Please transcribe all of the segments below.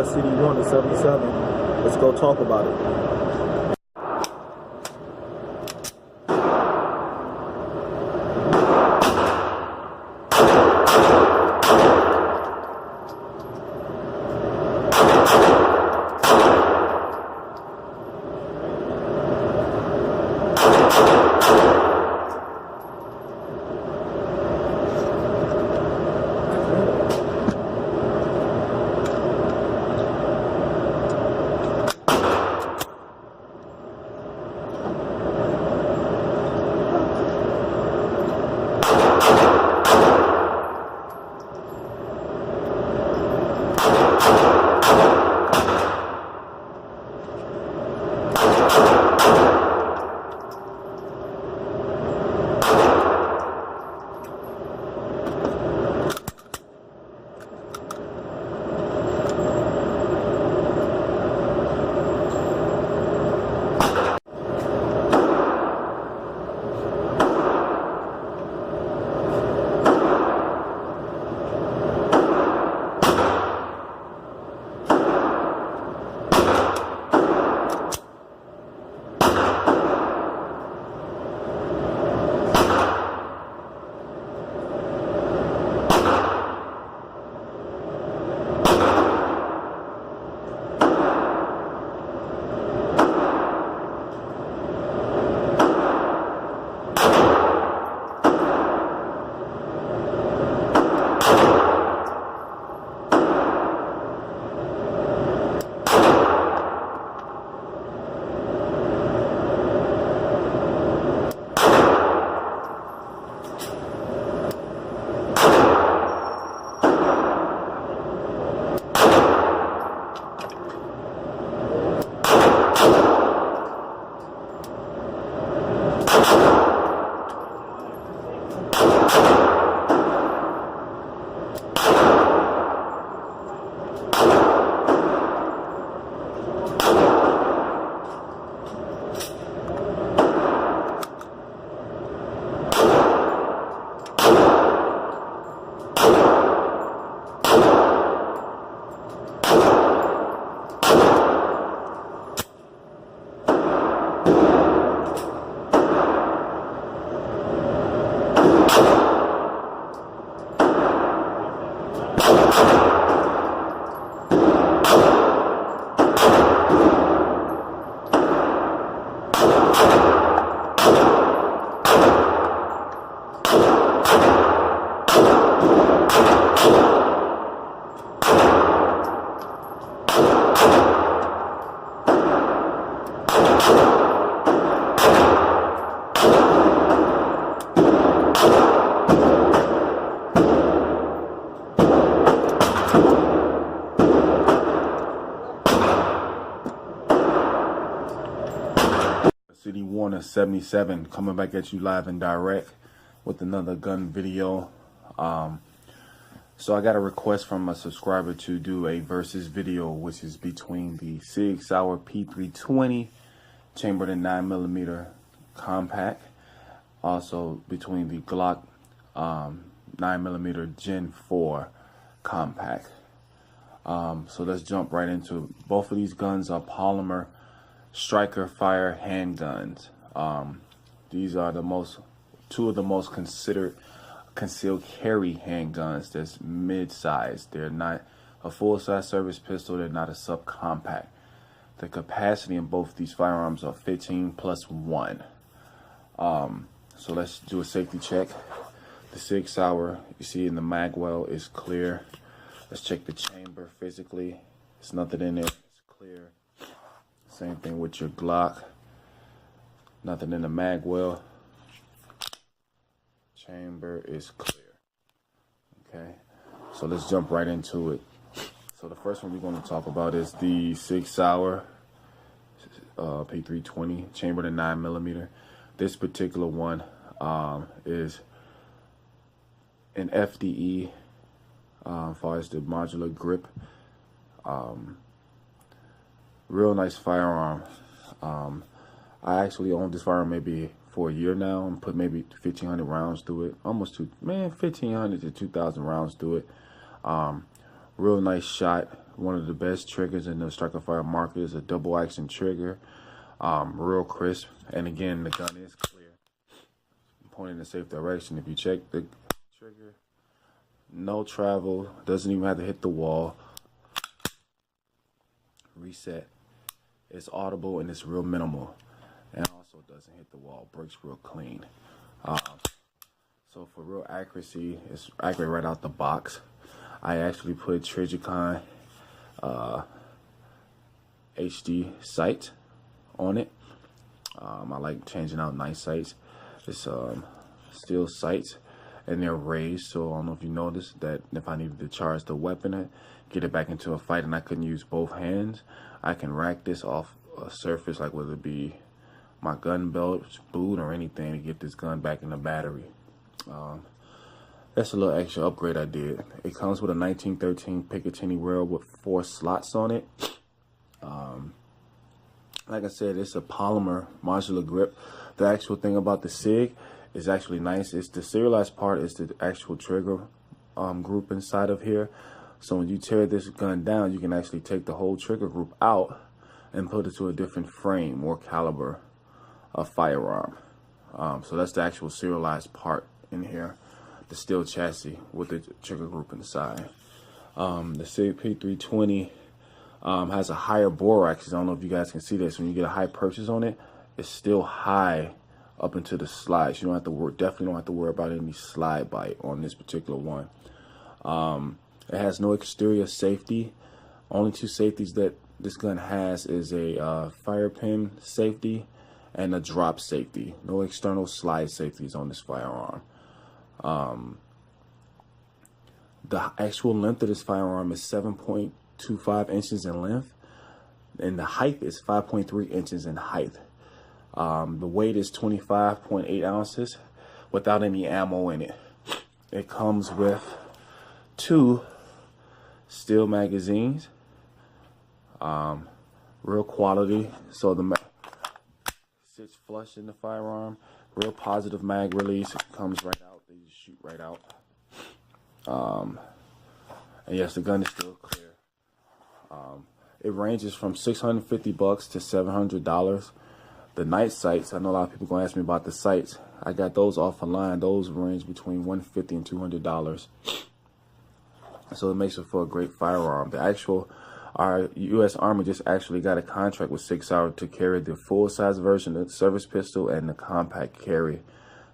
Sauer CD1 to 77. Let's go talk about it. CD1 to 77 coming back at you live and direct with another gun video. So I got a request from a subscriber to do a versus video, which is between the Sig Sauer P320 chambered in 9mm compact, also between the Glock 9mm Gen 4 compact. So let's jump right into it. Both of these guns are polymer striker fire handguns. These are two of the most considered concealed carry handguns that's mid-sized. They're not a full-size service pistol. They're not a subcompact. The capacity in both these firearms are 15 plus 1. So let's do a safety check. The Sig Sauer, you see in the mag well, is clear. Let's check the chamber physically. There's nothing in there. It's clear. Same thing with your Glock. Nothing in the mag well. Chamber is clear. Okay, so let's jump right into it. So the first one we're going to talk about is the Sig Sauer P320 chambered in 9mm. This particular one is an FDE as far as the modular grip. Real nice firearm. I actually owned this firearm maybe for a year now and put maybe 1,500 rounds through it. Almost 1,500 to 2,000 rounds through it. Real nice shot, one of the best triggers in the striker fire market. Is a double action trigger, real crisp, and again the gun is clear, pointing in the safe direction. If you check the trigger, no travel, doesn't even have to hit the wall. Reset, it's audible and it's real minimal, and also doesn't hit the wall, breaks real clean. So for real accuracy, it's accurate right out the box. I actually put Trijicon HD sight on it. I like changing out nice sights. It's steel sights, and they're raised, so I don't know if you noticed that if I needed to charge the weapon, get it back into a fight, and I couldn't use both hands, I can rack this off a surface, like whether it be my gun belt, boot, or anything, to get this gun back in the battery. That's a little extra upgrade I did. It comes with a 1913 Picatinny rail with 4 slots on it. Like I said, it's a polymer modular grip. The actual thing about the Sig is actually nice. It's the serialized part is the actual trigger group inside of here. So when you tear this gun down, you can actually take the whole trigger group out and put it to a different frame, more caliber of firearm. So that's the actual serialized part in here, the steel chassis with the trigger group inside. The Sig P320 has a higher bore axis. I don't know if you guys can see this. When you get a high purchase on it, it's still high up into the slides. You don't have to worry, definitely don't have to worry about any slide bite on this particular one. It has no exterior safety. Only 2 safeties that this gun has is a fire pin safety and a drop safety. No external slide safeties on this firearm. The actual length of this firearm is 7.25 inches in length, and the height is 5.3 inches in height. The weight is 25.8 ounces without any ammo in it. It comes with 2 steel magazines, real quality. So the sits flush in the firearm, real positive mag release. It comes right out. They just shoot right out. And yes, the gun is still clear. It ranges from $650 to $700. The night sights, I know a lot of people gonna ask me about the sights. I got those off the line. Those range between $150 and $200. So it makes it for a great firearm. Our U.S. Army just actually got a contract with Sig Sauer to carry the full-size version of the service pistol and the compact carry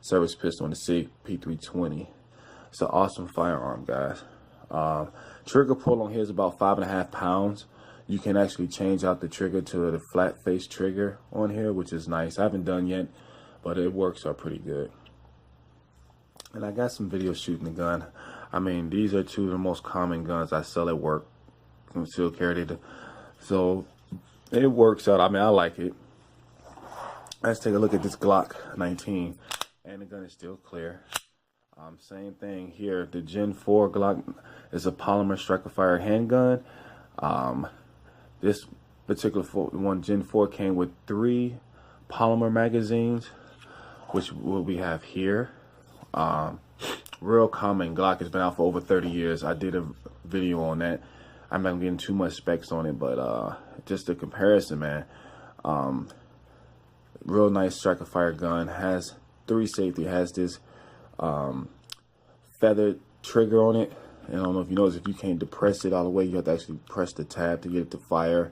service pistol on the Sig P320. It's an awesome firearm, guys. Trigger pull on here is about 5.5 pounds. You can actually change out the trigger to the flat face trigger on here, which is nice. I haven't done yet, but it works out pretty good. And I got some video shooting the gun. I mean, these are 2 of the most common guns I sell at work. Concealed carry, so it works out. I mean, I like it. Let's take a look at this Glock 19, and the gun is still clear. Same thing here. The Gen 4 Glock is a polymer striker fire handgun. This particular one, Gen 4, came with 3 polymer magazines, which what we have here. Real common. Glock has been out for over 30 years. I did a video on that. I'm not getting too much specs on it, but just a comparison, man. Real nice striker fire gun. Has 3 safety. Has this feathered trigger on it. And I don't know if you notice, if you can't depress it all the way, you have to actually press the tab to get it to fire.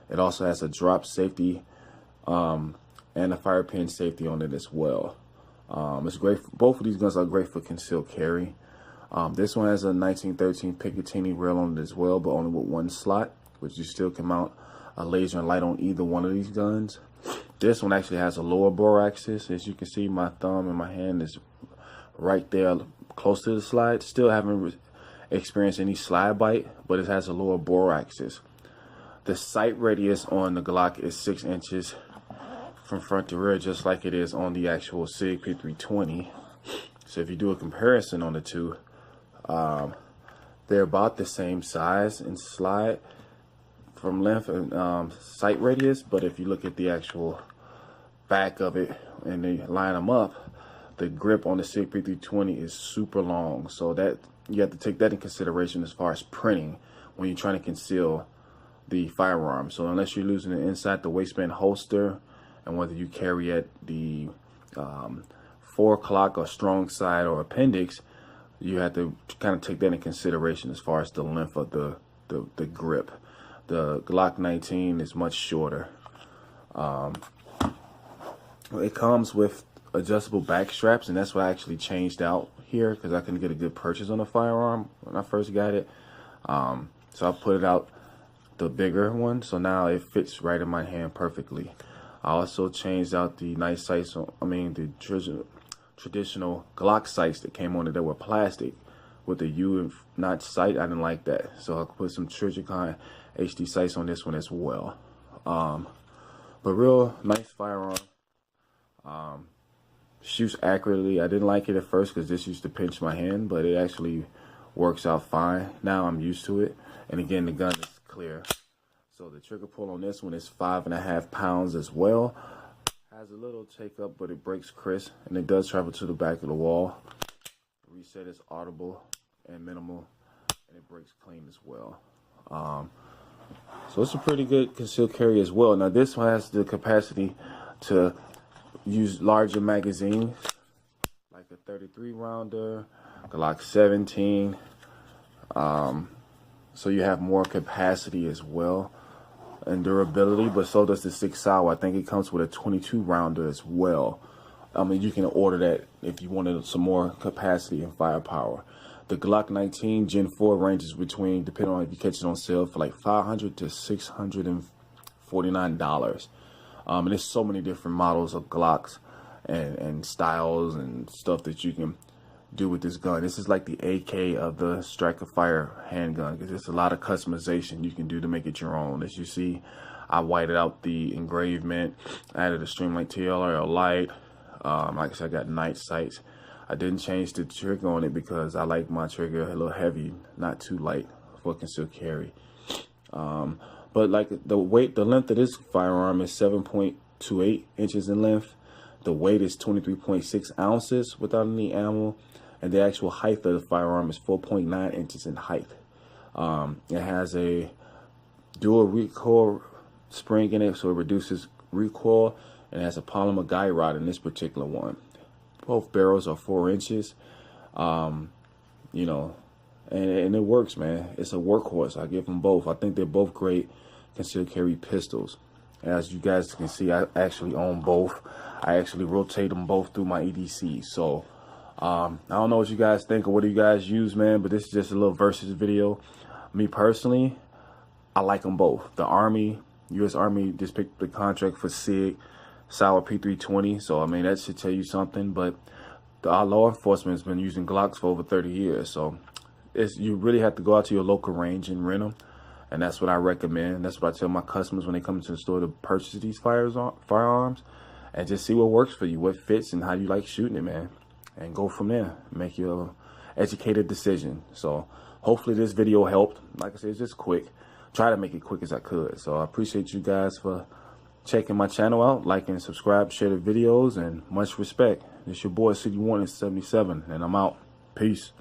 It also has a drop safety and a fire pin safety on it as well. It's great. Both of these guns are great for concealed carry. This one has a 1913 Picatinny rail on it as well, but only with 1 slot, which you still can mount a laser and light on either one of these guns. This one actually has a lower bore axis. As you can see, my thumb and my hand is right there close to the slide. Still haven't experienced any slide bite, but it has a lower bore axis. The sight radius on the Glock is 6 inches from front to rear, just like it is on the actual Sig P320. So if you do a comparison on the 2, they're about the same size and slide from length and sight radius, but if you look at the actual back of it and they line them up, the grip on the Sig P320 is super long, so that you have to take that in consideration as far as printing when you're trying to conceal the firearm. So unless you're losing it inside the waistband holster, and whether you carry at the 4 o'clock or strong side or appendix, you have to kind of take that in consideration as far as the length of the grip. The Glock 19 is much shorter. It comes with adjustable back straps, and that's what I actually changed out here because I couldn't get a good purchase on the firearm when I first got it. So I put it out the bigger one, so now it fits right in my hand perfectly. I also changed out the nice sights, the traditional Glock sights that came on it that were plastic with the U notch sight. I didn't like that, so I put some Trigicon HD sights on this one as well. But real nice firearm. Shoots accurately. I didn't like it at first because this used to pinch my hand, but it actually works out fine. Now I'm used to it. And again, the gun is clear. So the trigger pull on this one is 5.5 pounds as well. Has a little take up, but it breaks crisp, and it does travel to the back of the wall. Reset is audible and minimal, and it breaks clean as well. So it's a pretty good concealed carry as well. Now this one has the capacity to use larger magazines, like a 33 rounder, Glock 17. So you have more capacity as well and durability, but so does the Sig Sauer. I think it comes with a 22 rounder as well. I mean, you can order that if you wanted some more capacity and firepower. The Glock 19 Gen 4 ranges between, depending on if you catch it on sale, for like $500 to $649. And there's so many different models of Glocks and styles and stuff that you can do with this gun. This is like the AK of the Striker Fire handgun, because there's a lot of customization you can do to make it your own. As you see, I whited out the engravement, added a Streamlight TLR light. Like I said, I got night sights. I didn't change the trigger on it because I like my trigger a little heavy, not too light for concealed carry. But like the length of this firearm is 7.28 inches in length. The weight is 23.6 ounces without any ammo. And the actual height of the firearm is 4.9 inches in height. It has a dual recoil spring in it, so it reduces recoil. And it has a polymer guide rod in this particular one. Both barrels are 4 inches. You know, and it works, man. It's a workhorse. I give them both. I think they're both great concealed carry pistols. As you guys can see, I actually own both. I actually rotate them both through my e.d.c. So I don't know what you guys think or what do you guys use, man, but this is just a little versus video. Me personally, I like them both. The Army, U.S. Army just picked the contract for Sig Sauer P320, so I mean that should tell you something. But our law enforcement has been using Glocks for over 30 years, so you really have to go out to your local range and rent them, and that's what I recommend. That's what I tell my customers when they come to the store to purchase these firearms, and just see what works for you, what fits, and how you like shooting it, man, and go from there. Make your educated decision. So hopefully this video helped. Like I said, it's just quick. Try to make it quick as I could. So I appreciate you guys for checking my channel out, like and subscribe, share the videos, and much respect. It's your boy City 177, and I'm out. Peace.